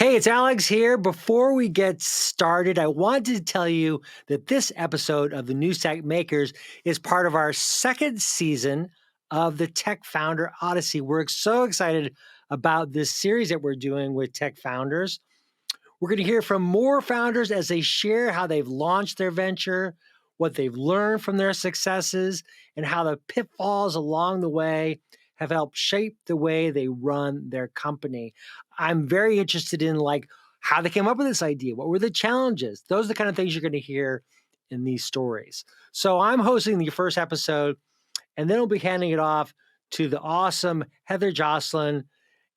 Hey, it's Alex here. Before we get started, I wanted to tell you that this episode of the New Stack Makers is part of our second season of the Tech Founder Odyssey. We're so excited about this series that we're doing with tech founders. We're going to hear from more founders as they share how they've launched their venture, what they've learned from their successes, and how the pitfalls along the way have helped shape the way they run their company. I'm very interested in how they came up with this idea. What were the challenges? Those are the kind of things you're going to hear in these stories. So I'm hosting the first episode, and then we'll be handing it off to the awesome Heather Jocelyn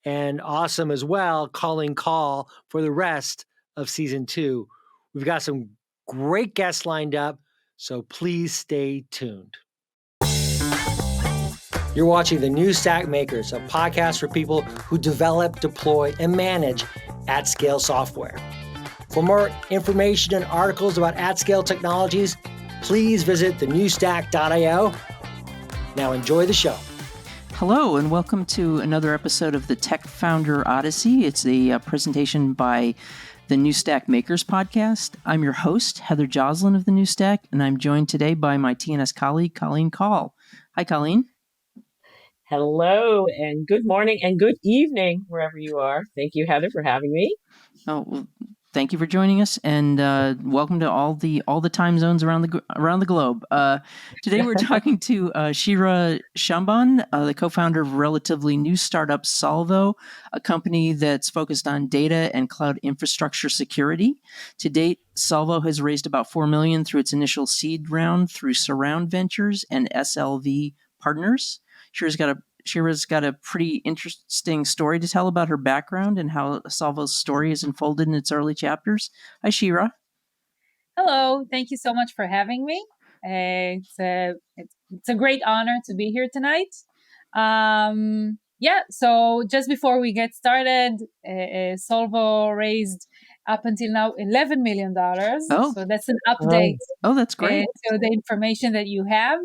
and awesome as well, Calling Call for the rest of season 2. We've got some great guests lined up, so please stay tuned. You're watching the New Stack Makers, a podcast for people who develop, deploy, and manage at-scale software. For more information and articles about at-scale technologies, please visit thenewstack.io. Now enjoy the show. Hello, and welcome to another episode of the Tech Founder Odyssey. It's a presentation by the New Stack Makers podcast. I'm your host, Heather Jocelyn of the New Stack, and I'm joined today by my TNS colleague, Colleen Call. Hi, Colleen. Hello, and good morning and good evening, wherever you are. Thank you, Heather, for having me. Oh, well, thank you for joining us, and welcome to all the time zones around the globe. Today we're talking to Shira Shamban, the co-founder of relatively new startup Solvo, a company that's focused on data and cloud infrastructure security. To date, Solvo has raised about $4 million through its initial seed round through Surround Ventures and SLV Partners. Shira's got a pretty interesting story to tell about her background and how Solvo's story is unfolded in its early chapters. Hi, Shira. Hello. Thank you so much for having me. It's a great honor to be here tonight. So just before we get started, Solvo raised up until now $11 million. Oh. So that's an update. Oh, that's great. To the information that you have.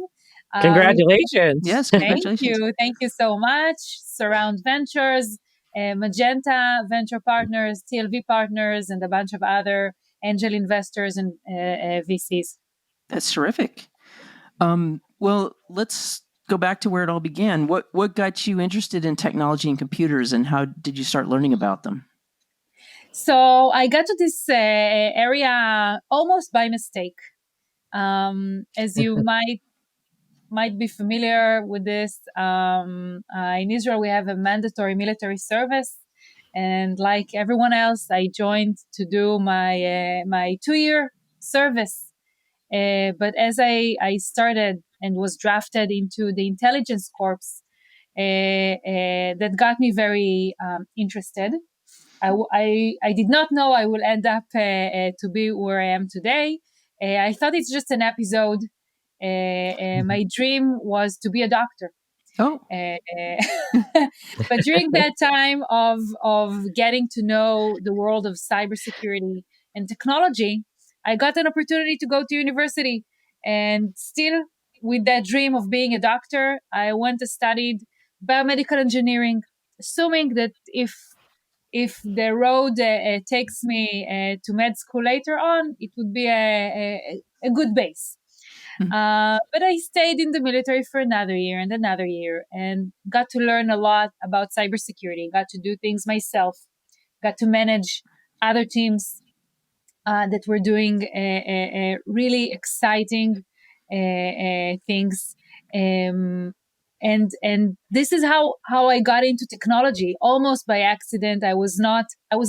Congratulations. Yes, congratulations. Thank you so much. Surround Ventures, Magenta Venture Partners, TLV Partners, and a bunch of other angel investors and VCs. That's terrific. Well, let's go back to where it all began. What got you interested in technology and computers, and how did you start learning about them? So I got to this area almost by mistake. As you might be familiar with this. In Israel, we have a mandatory military service. And like everyone else, I joined to do my 2-year service. But as I started and was drafted into the intelligence corps, that got me very interested. I did not know I will end up to be where I am today. I thought it's just an episode. My dream was to be a doctor. Oh. But during that time of getting to know the world of cybersecurity and technology, I got an opportunity to go to university. And still with that dream of being a doctor, I went to studied biomedical engineering, assuming that if the road takes me to med school later on, it would be a good base. But I stayed in the military for another year and got to learn a lot about cybersecurity, got to do things myself, got to manage other teams that were doing really exciting things. And this is how I got into technology, almost by accident. I was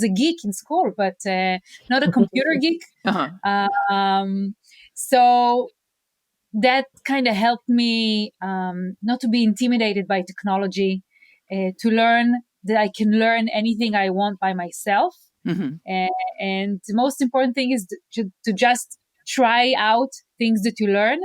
a geek in school, but not a computer geek. Uh-huh. So that kind of helped me not to be intimidated by technology, to learn that I can learn anything I want by myself. Mm-hmm. And the most important thing is to just try out things that you learn.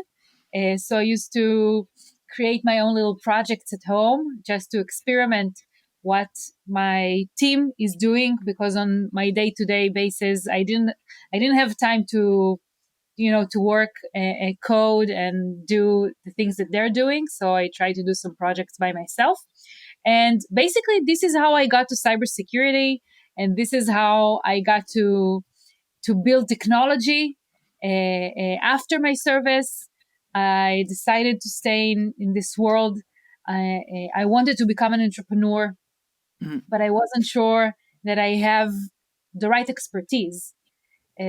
So I used to create my own little projects at home just to experiment what my team is doing, because on my day-to-day basis, I didn't have time to work a code and do the things that they're doing. So I try to do some projects by myself. And basically, this is how I got to cybersecurity. And this is how I got to build technology. After my service, I decided to stay in this world. I wanted to become an entrepreneur, but I wasn't sure that I have the right expertise.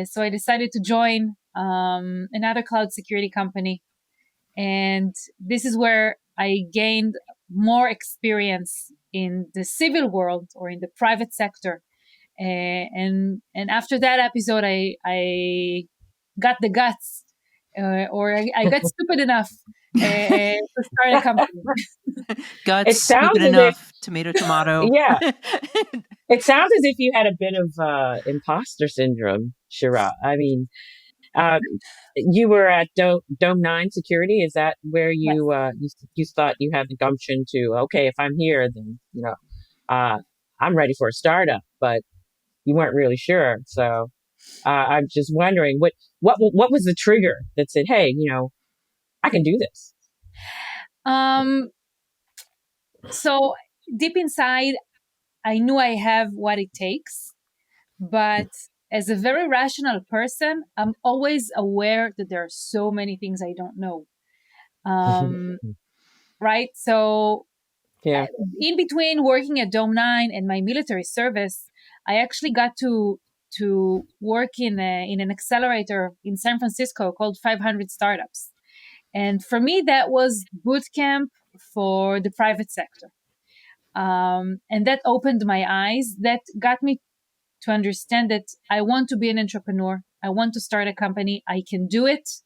So I decided to join another cloud security company. And this is where I gained more experience in the civil world or in the private sector. And after that episode, I got the guts, or I got stupid enough to start a company. Guts, It sounds stupid as if, enough, tomato, tomato. yeah, it sounds as if you had a bit of imposter syndrome, Shira. I mean, uh, you were at Dome 9 Security. Is that where Yes. you thought you had the gumption to, okay, if I'm here, then, I'm ready for a startup, but you weren't really sure. So I'm just wondering what was the trigger that said, hey, I can do this. Um, so deep inside, I knew I have what it takes, but as a very rational person, I'm always aware that there are so many things I don't know. Right? So Yeah. in between working at Dome 9 and my military service, I actually got to work in an accelerator in San Francisco called 500 Startups. And for me, that was boot camp for the private sector. And that opened my eyes. That got me to understand that I want to be an entrepreneur. I want to start a company. I can do it.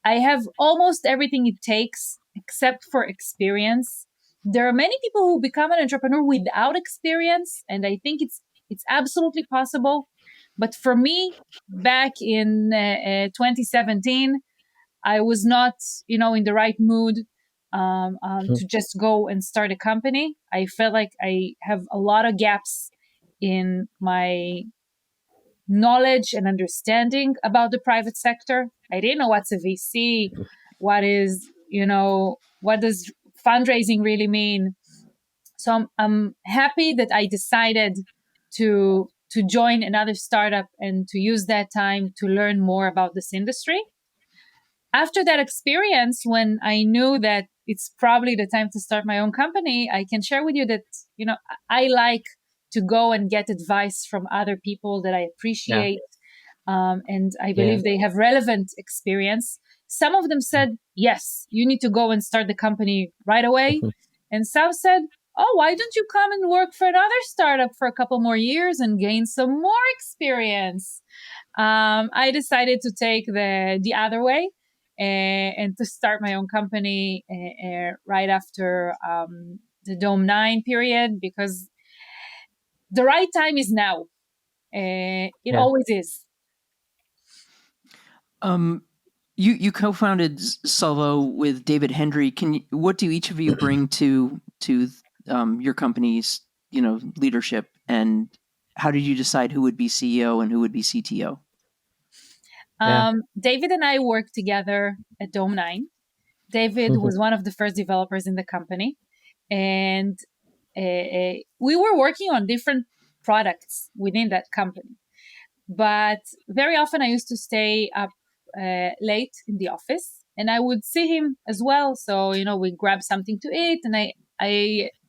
I have almost everything it takes except for experience. There are many people who become an entrepreneur without experience, and I think it's absolutely possible. But for me, back in 2017, I was not, in the right mood to just go and start a company. I felt like I have a lot of gaps in my knowledge and understanding about the private sector. I didn't know what's a VC, what does fundraising really mean. So I'm happy that I decided to join another startup and to use that time to learn more about this industry. After that experience, when I knew that it's probably the time to start my own company, I can share with you that, I like to go and get advice from other people that I appreciate. And I believe they have relevant experience. Some of them said, yes, you need to go and start the company right away. And some said, oh, why don't you come and work for another startup for a couple more years and gain some more experience? I decided to take the other way and to start my own company right after the Dome 9 period, because the right time is now. It always is. You co-founded Solvo with David Hendry. What do each of you bring to your company's leadership, and how did you decide who would be CEO and who would be CTO? David and I worked together at Dome 9. David was one of the first developers in the company, and we were working on different products within that company. But very often I used to stay up late in the office, and I would see him as well. So, we grab something to eat, and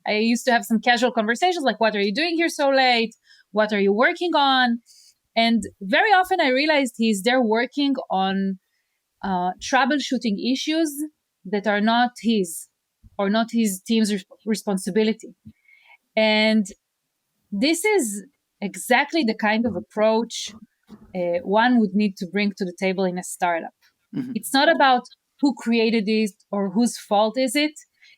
I used to have some casual conversations like, what are you doing here so late? What are you working on? And very often I realized he's there working on troubleshooting issues that are not his or not his team's responsibility. And this is exactly the kind of approach one would need to bring to the table in a startup. It's not about who created it or whose fault is it.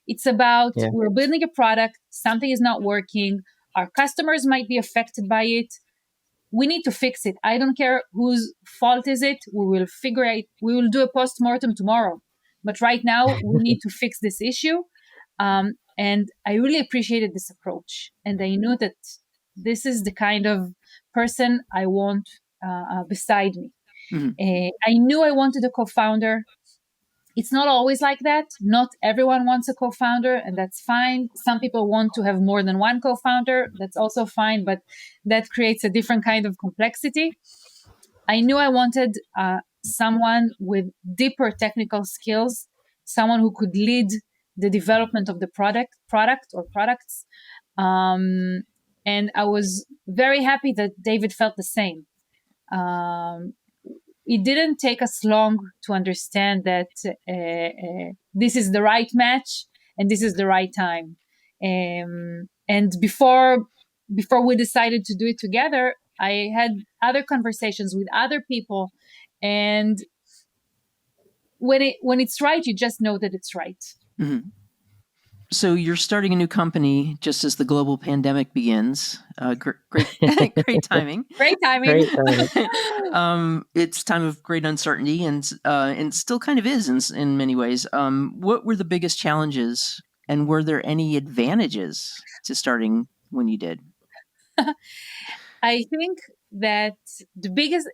It's about we're building a product, something is not working, our customers might be affected by it. We need to fix it. I don't care whose fault is it. We will figure out, we will do a post-mortem tomorrow. But right now, we need to fix this issue. And I really appreciated this approach. And I knew that this is the kind of person I want beside me. I knew I wanted a co-founder. It's not always like that. Not everyone wants a co-founder, and that's fine. Some people want to have more than one co-founder. That's also fine, but that creates a different kind of complexity. I knew I wanted someone with deeper technical skills, someone who could lead the development of the product or products. And I was very happy that David felt the same. Um, it didn't take us long to understand that this is the right match and this is the right time. And before we decided to do it together, I had other conversations with other people, and when it's right, you just know that it's right. Mm-hmm. So you're starting a new company just as the global pandemic begins. Great, great timing. Great timing. Great timing. It's time of great uncertainty, and still kind of is in many ways. What were the biggest challenges, and were there any advantages to starting when you did? I think that the biggest,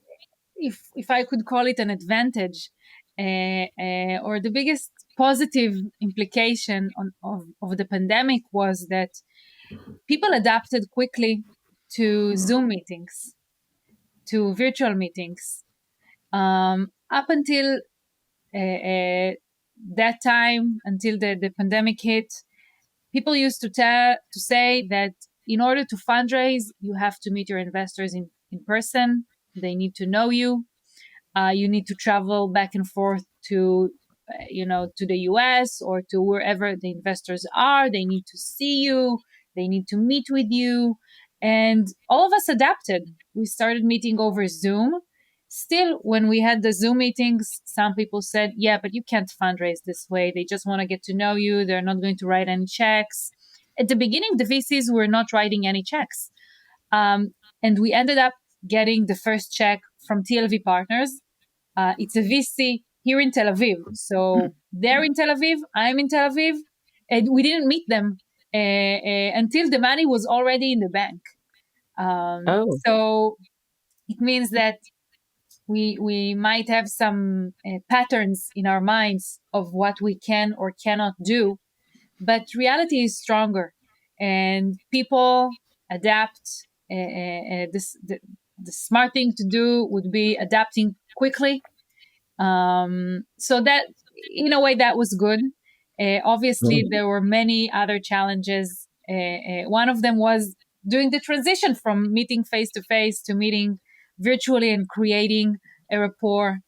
if I could call it an advantage, or the biggest positive implication of the pandemic was that people adapted quickly to Zoom meetings, to virtual meetings. Up until that time, until the pandemic hit, people used to say that in order to fundraise, you have to meet your investors in person. They need to know you. You need to travel back and forth to the US or to wherever the investors are. They need to see you. They need to meet with you. And all of us adapted. We started meeting over Zoom. Still, when we had the Zoom meetings, some people said, yeah, but you can't fundraise this way. They just want to get to know you. They're not going to write any checks. At the beginning, the VCs were not writing any checks. And we ended up getting the first check from TLV Partners. It's a VC here in Tel Aviv. So they're in Tel Aviv, I'm in Tel Aviv, and we didn't meet them until the money was already in the bank. So it means that we might have some patterns in our minds of what we can or cannot do, but reality is stronger, and people adapt. The smart thing to do would be adapting quickly. So that, in a way, that was good. Obviously, there were many other challenges. One of them was doing the transition from meeting face to face to meeting virtually and creating a rapport.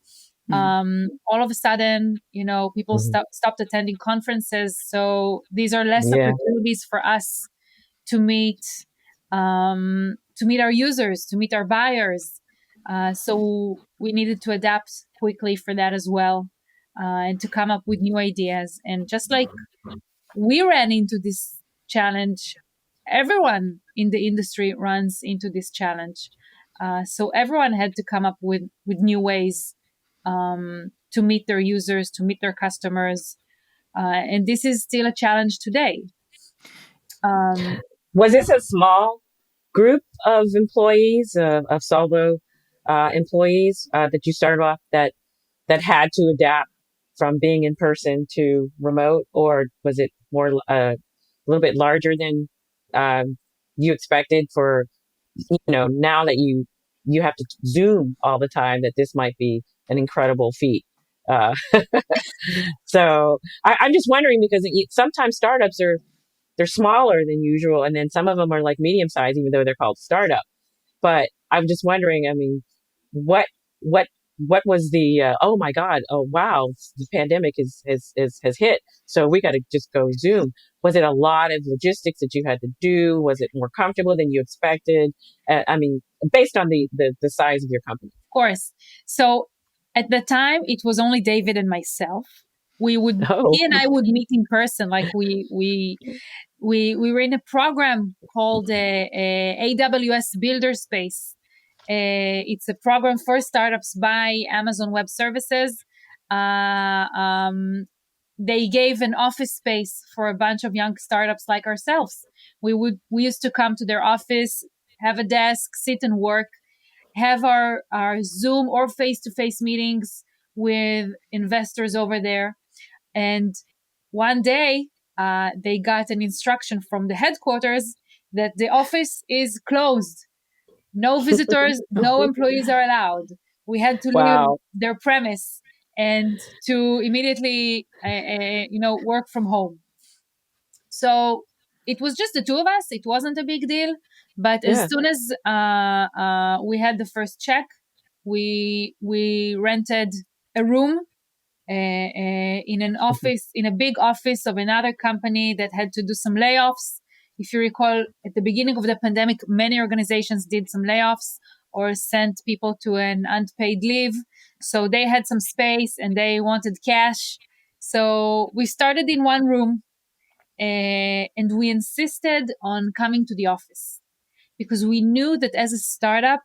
All of a sudden, people stopped attending conferences. So these are less opportunities for us to meet our users, to meet our buyers. So we needed to adapt quickly for that as well, and to come up with new ideas. And just like we ran into this challenge, everyone in the industry runs into this challenge. So everyone had to come up with new ways to meet their users, to meet their customers. And this is still a challenge today. Was this a small group of employees, of Solvo employees that you started off that had to adapt from being in person to remote, or was it more a little bit larger than you expected? For now that you have to Zoom all the time, that this might be an incredible feat. So I'm just wondering, because sometimes startups they're smaller than usual, and then some of them are like medium sized, even though they're called startup. But I'm just wondering, I mean, what what what was the oh my God, oh wow, the pandemic has hit, so we got to just go Zoom. Was it a lot of logistics that you had to do? Was it more comfortable than you expected? I mean, based on the size of your company. Of course. So at the time, it was only David and myself. He and I would meet in person. Like we were in a program called AWS Builder Space. It's a program for startups by Amazon Web Services. They gave an office space for a bunch of young startups like ourselves. We used to come to their office, have a desk, sit and work, have our Zoom or face-to-face meetings with investors over there. And one day, they got an instruction from the headquarters that the office is closed. No visitors, no employees are allowed. We had to leave Wow. their premise and to immediately, work from home. So it was just the two of us. It wasn't a big deal. But as Yeah. soon as we had the first check, we rented a room in an office, in a big office of another company that had to do some layoffs. If you recall, at the beginning of the pandemic, many organizations did some layoffs or sent people to an unpaid leave. So they had some space and they wanted cash. So we started in one room, and we insisted on coming to the office because we knew that as a startup,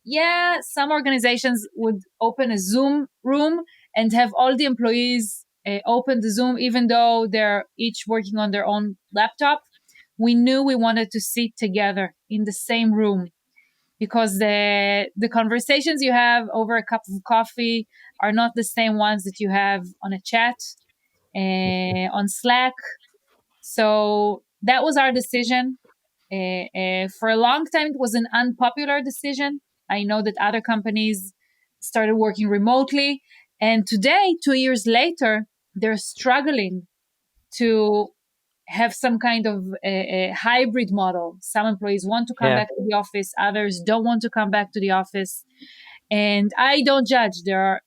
yeah, some organizations would open a Zoom room and have all the employees open the Zoom, even though they're each working on their own laptop. We knew we wanted to sit together in the same room because the conversations you have over a cup of coffee are not the same ones that you have on a chat, on Slack. So that was our decision. For a long time, it was an unpopular decision. I know that other companies started working remotely. And today, 2 years later, they're struggling to have some kind of a hybrid model. Some employees want to come Yeah. back to the office, others don't want to come back to the office. And I don't judge. There are,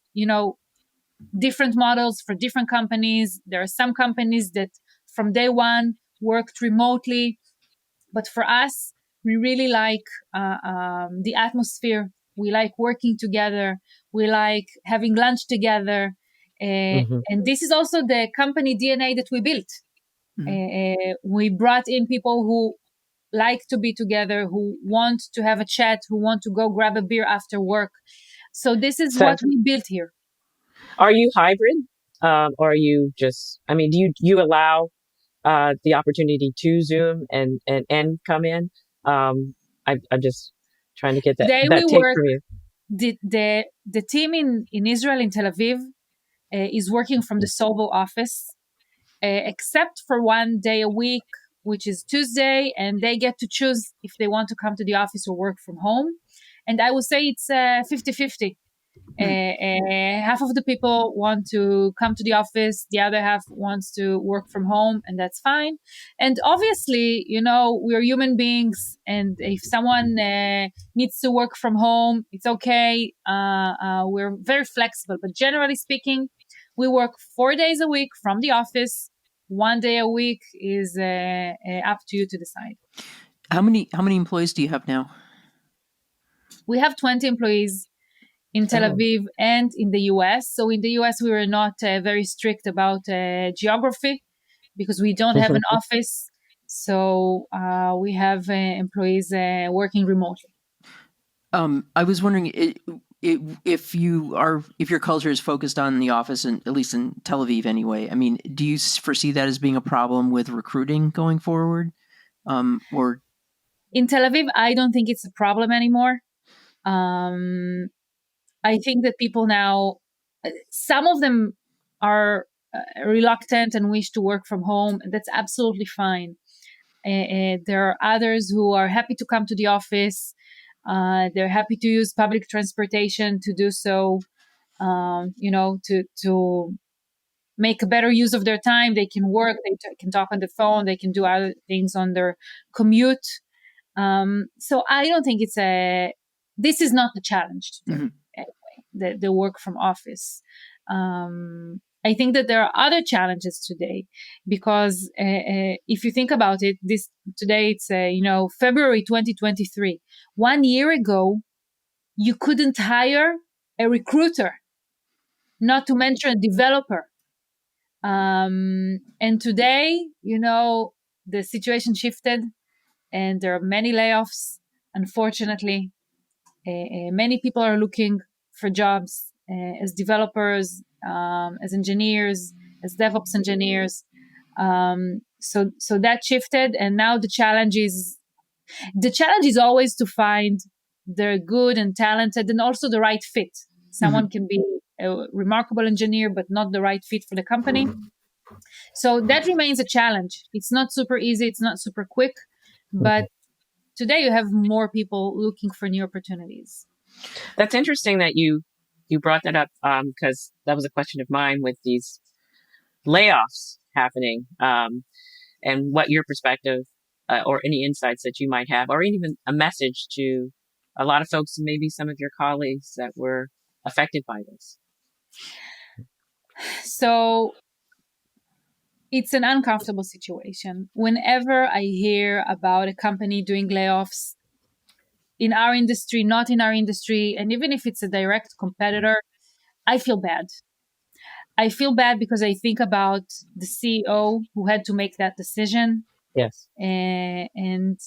different models for different companies. There are some companies that from day one worked remotely, but for us, we really like the atmosphere. We like working together. We like having lunch together. Hmm. And this is also the company DNA that we built. We brought in people who like to be together, who want to have a chat, who want to go grab a beer after work. So this is So, what we built here. are you hybrid, or are you just? I mean, do you allow the opportunity to Zoom and come in? I'm just trying to get Today we that take work, from you. the team in Israel, in Tel Aviv, is working from the Solvo office, except for one day a week, which is Tuesday, and they get to choose if they want to come to the office or work from home. And I would say it's 50-50. Half of the people want to come to the office, the other half wants to work from home, and that's fine. And obviously, we're human beings, and if someone needs to work from home, it's okay. We're very flexible, but generally speaking, we work 4 days a week from the office. One day a week is up to you to decide. How many employees do you have now? We have 20 employees in Tel Oh. Aviv and in the US. So in the US, we were not very strict about geography because we don't have an office. So we have employees working remotely. I was wondering if your culture is focused on the office, and at least in Tel Aviv anyway. I mean, do you foresee that as being a problem with recruiting going forward? Or In Tel Aviv, I don't think it's a problem anymore. Um, I think that people now, some of them are reluctant and wish to work from home. And that's absolutely fine. There are others who are happy to come to the office. They're happy to use public transportation to do so. To make a better use of their time. They can work. They can talk on the phone. They can do other things on their commute. So I don't think this is not the challenge today. Mhm. Anyway, the work from office. I think that there are other challenges today because if you think about it, this today it's February 2023. 1 year ago, you couldn't hire a recruiter, not to mention a developer. And today, the situation shifted and there are many layoffs. Unfortunately, many people are looking for jobs as developers, as engineers, as DevOps engineers. So that shifted, and now the challenge is always to find the good and talented, and also the right fit. Someone can be a remarkable engineer, but not the right fit for the company. So that remains a challenge. It's not super easy. It's not super quick, but today you have more people looking for new opportunities. That's interesting that you brought that up, because that was a question of mine with these layoffs happening, and what your perspective or any insights that you might have, or even a message to a lot of folks, maybe some of your colleagues that were affected by this. So it's an uncomfortable situation. Whenever I hear about a company doing layoffs in our industry, not in our industry, and even if it's a direct competitor, I feel bad. I feel bad because I think about the CEO who had to make that decision, Yes. and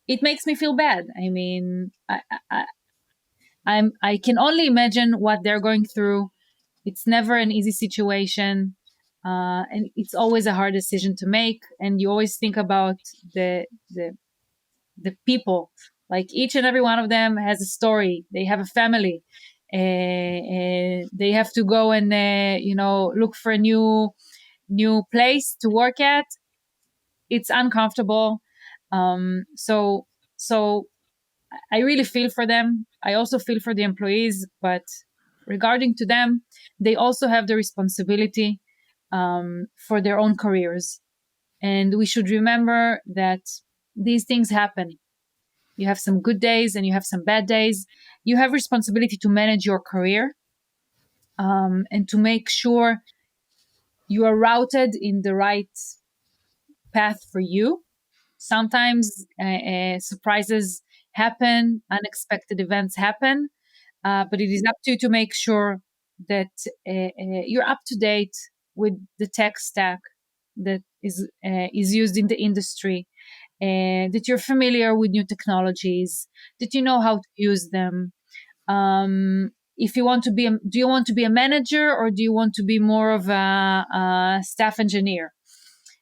it makes me feel bad. I mean, I can only imagine what they're going through. It's never an easy situation, and it's always a hard decision to make. And you always think about the people. Like each and every one of them has a story. They have a family. They have to go and look for a new place to work at. It's uncomfortable. So I really feel for them. I also feel for the employees, but regarding to them, they also have the responsibility for their own careers. And we should remember that these things happen. You have some good days and you have some bad days. You have responsibility to manage your career, and to make sure you are routed in the right path for you. Sometimes surprises happen, unexpected events happen, but it is up to you to make sure that you're up to date with the tech stack that is used in the industry, and that you're familiar with new technologies, that you know how to use them. If you want to be, do you want to be a manager or do you want to be more of a staff engineer?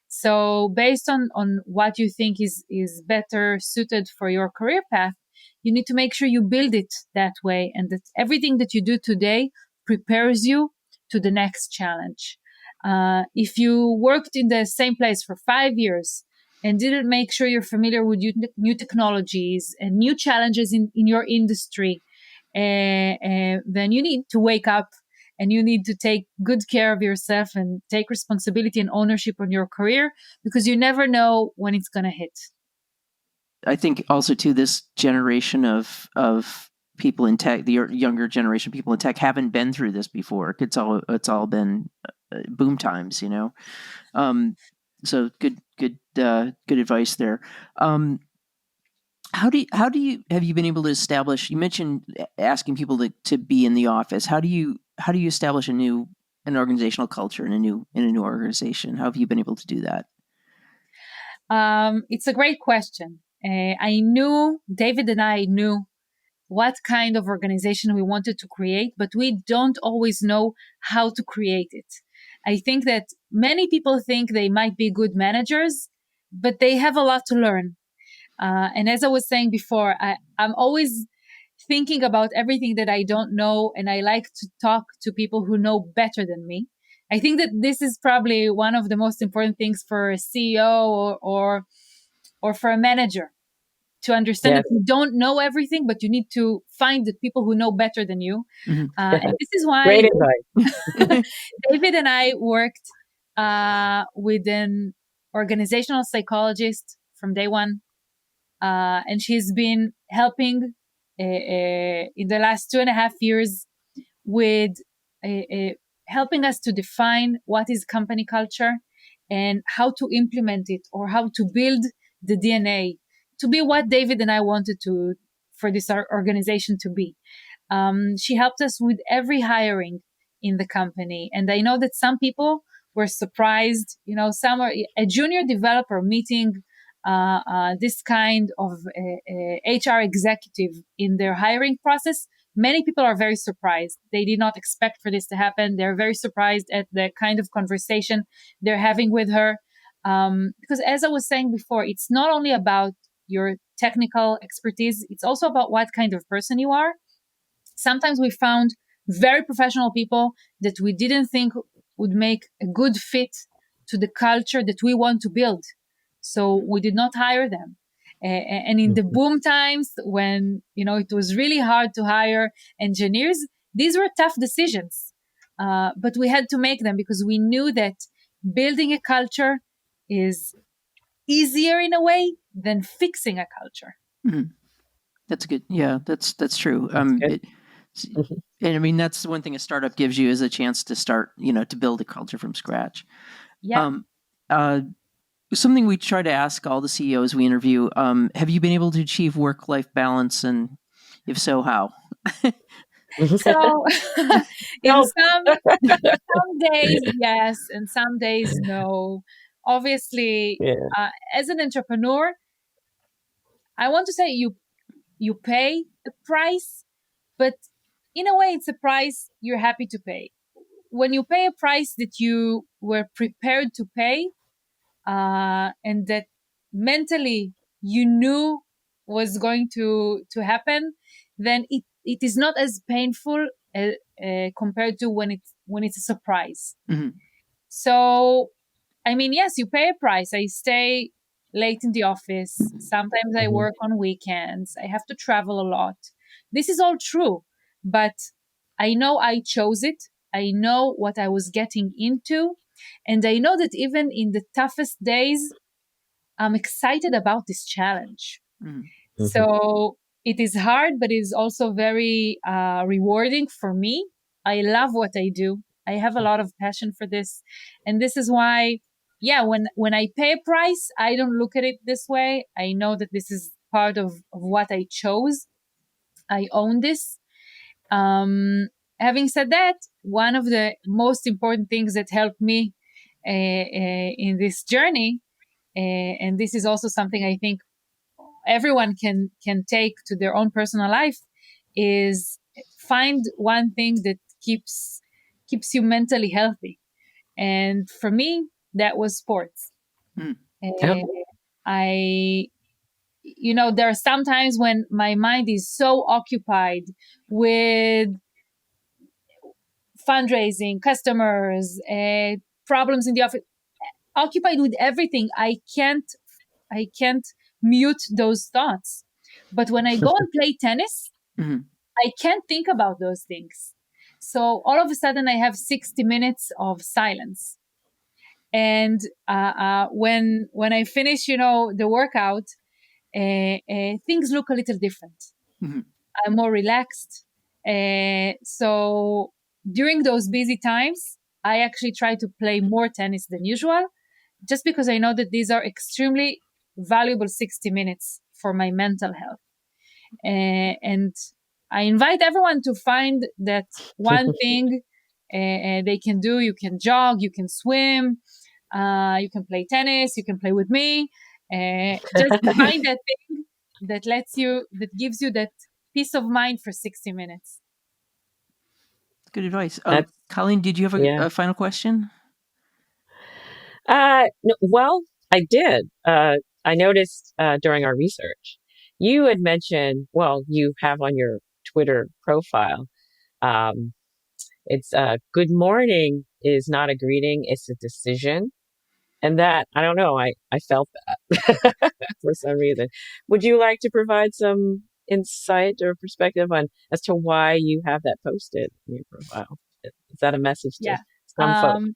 So based on what you think is better suited for your career path, you need to make sure you build it that way, and that everything that you do today prepares you to the next challenge. If you worked in the same place for 5 years and didn't make sure you're familiar with new technologies and new challenges in your industry, then you need to wake up and you need to take good care of yourself and take responsibility and ownership on your career, because you never know when it's going to hit. I think also too, this generation of people in tech, the younger generation people in tech, haven't been through this before. It's all been boom times, you know. So good advice there. How do you have you been able to establish? You mentioned asking people to be in the office. How do you establish an organizational culture in a new organization? How have you been able to do that? It's a great question. David and I knew what kind of organization we wanted to create, but we don't always know how to create it. I think that many people think they might be good managers, but they have a lot to learn. And as I was saying before, I'm always thinking about everything that I don't know, and I like to talk to people who know better than me. I think that this is probably one of the most important things for a CEO or for a manager, to understand that you don't know everything, but you need to find the people who know better than you. Mm-hmm. And this is why Great advice. David and I worked with an organizational psychologist from day one. And she's been helping in the last 2.5 years with helping us to define what is company culture and how to implement it, or how to build the DNA to be what David and I wanted for this organization to be. She helped us with every hiring in the company. And I know that some people were surprised, some are a junior developer meeting this kind of HR executive in their hiring process. Many people are very surprised. They did not expect for this to happen. They're very surprised at the kind of conversation they're having with her. Because as I was saying before, it's not only about your technical expertise, it's also about what kind of person you are. Sometimes we found very professional people that we didn't think would make a good fit to the culture that we want to build. So we did not hire them. And in the boom times when, it was really hard to hire engineers, these were tough decisions. But we had to make them because we knew that building a culture is easier in a way than fixing a culture. Mhm. That's good. Yeah, that's true. That's good. And I mean, that's one thing a startup gives you is a chance to start, to build a culture from scratch. Yeah. Something we try to ask all the CEOs we interview, have you been able to achieve work-life balance? And if so, how? So in No. some days, yes, and some days, no. Obviously, Yeah. as an entrepreneur, I want to say you pay the price, but in a way, it's a price you're happy to pay. When you pay a price that you were prepared to pay, and that mentally you knew was going to happen, then it is not as painful compared to when it's a surprise. Mhm. So, I mean, yes, you pay a price. I stay late in the office. Sometimes I work on weekends. I have to travel a lot. This is all true, but I know I chose it. I know what I was getting into. And I know that even in the toughest days, I'm excited about this challenge. Mhm. So it is hard, but it is also very rewarding for me. I love what I do. I have a lot of passion for this, and this is why, yeah, when I pay a price, I don't look at it this way. I know that this is part of what I chose. I own this. Having said that, one of the most important things that helped me in this journey, and this is also something I think everyone can take to their own personal life, is find one thing that keeps you mentally healthy. And for me, that was sports. Mm. Yep. I there are some times when my mind is so occupied with fundraising, customers, problems in the office, occupied with everything. I can't mute those thoughts. But when I go and play tennis, Mhm. I can't think about those things. So all of a sudden, I have 60 minutes of silence. And when I finish, the workout, things look a little different. Mhm. I'm more relaxed. So during those busy times, I actually try to play more tennis than usual, just because I know that these are extremely valuable 60 minutes for my mental health. And I invite everyone to find that one thing they can do. You can jog, you can swim, you can play tennis, you can play with me. Just find that thing that gives you that peace of mind for 60 minutes. Good advice. That's Colleen, did you have yeah. a final question? No, well, I did. I noticed during our research, you had mentioned. Well, you have on your Twitter profile. Um, it's good morning is not a greeting; it's a decision. And that, I don't know, I felt that for some reason. Would you like to provide some insight or perspective on as to why you have that posted in your profile? Is that a message to Yeah. some folks?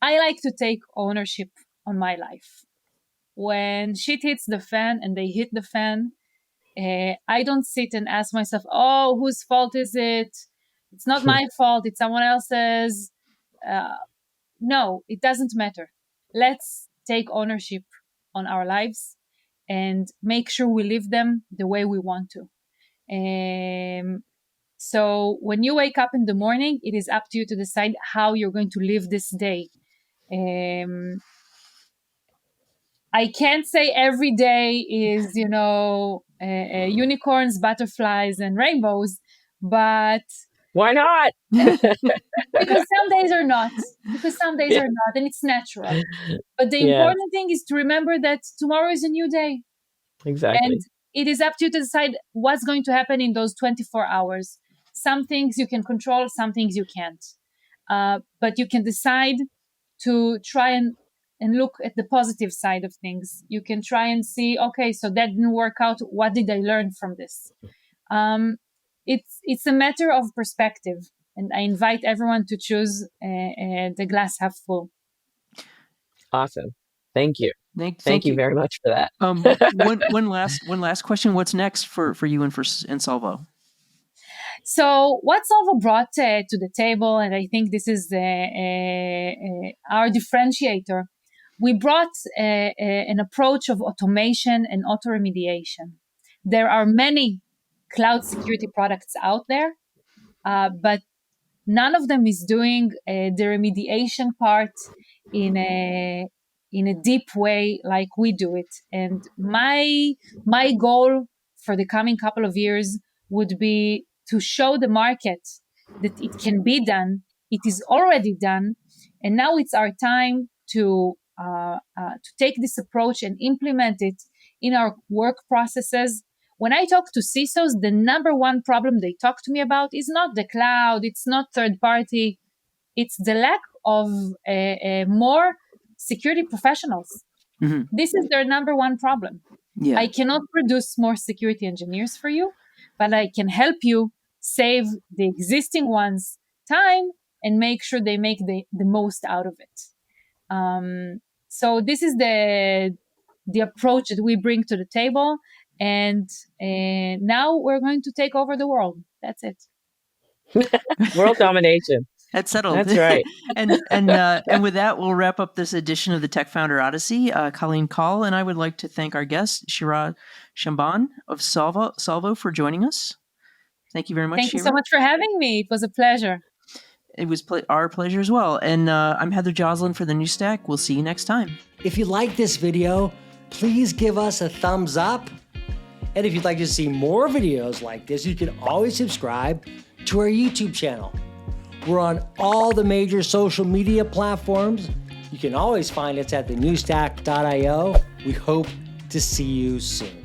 I like to take ownership on my life. When shit hits the fan and they hit the fan, I don't sit and ask myself, oh, whose fault is it? It's not my fault, it's someone else's. Uh, no, it doesn't matter. Let's take ownership on our lives and make sure we live them the way we want to. So when you wake up in the morning, it is up to you to decide how you're going to live this day. Um, I can't say every day is, unicorns, butterflies, and rainbows, but Why not? because some days are not, Yeah, and it's natural. But the yes, important thing is to remember that tomorrow is a new day, and exactly. it is up to you to decide what's going to happen in those 24 hours. Some things you can control, some things you can't. But you can decide to try and look at the positive side of things. You can try and see, okay, so that didn't work out. What did I learn from this? It's a matter of perspective, and I invite everyone to choose the glass half full. Awesome. Thank you. Thank you you very much for that. one last question. What's next for you and Solvo? So what Solvo brought to the table, and I think this is our differentiator, we brought an approach of automation and auto-remediation. There are many cloud security products out there, but none of them is doing the remediation part in a deep way like we do it. And my goal for the coming couple of years would be to show the market that it can be done. It is already done, and now it's our time to take this approach and implement it in our work processes. When I talk to CISOs, the number one problem they talk to me about is not the cloud, it's not third party, it's the lack of more security professionals. Mm-hmm. This is their number one problem. Yeah. I cannot produce more security engineers for you, but I can help you save the existing ones time and make sure they make the most out of it. So this is the approach that we bring to the table. And now we're going to take over the world. That's it. World domination. That's settled. That's right. and with that, we'll wrap up this edition of the Tech Founder Odyssey. Colleen Call and I would like to thank our guest, Shira Shamban of Solvo, for joining us. Thank you very much, Thank Shira. you so much for having me. It was a pleasure. It was our pleasure as well. And I'm Heather Joslin for the New Stack. We'll see you next time. If you like this video, please give us a thumbs up. And if you'd like to see more videos like this, you can always subscribe to our YouTube channel. We're on all the major social media platforms. You can always find us at thenewstack.io. We hope to see you soon.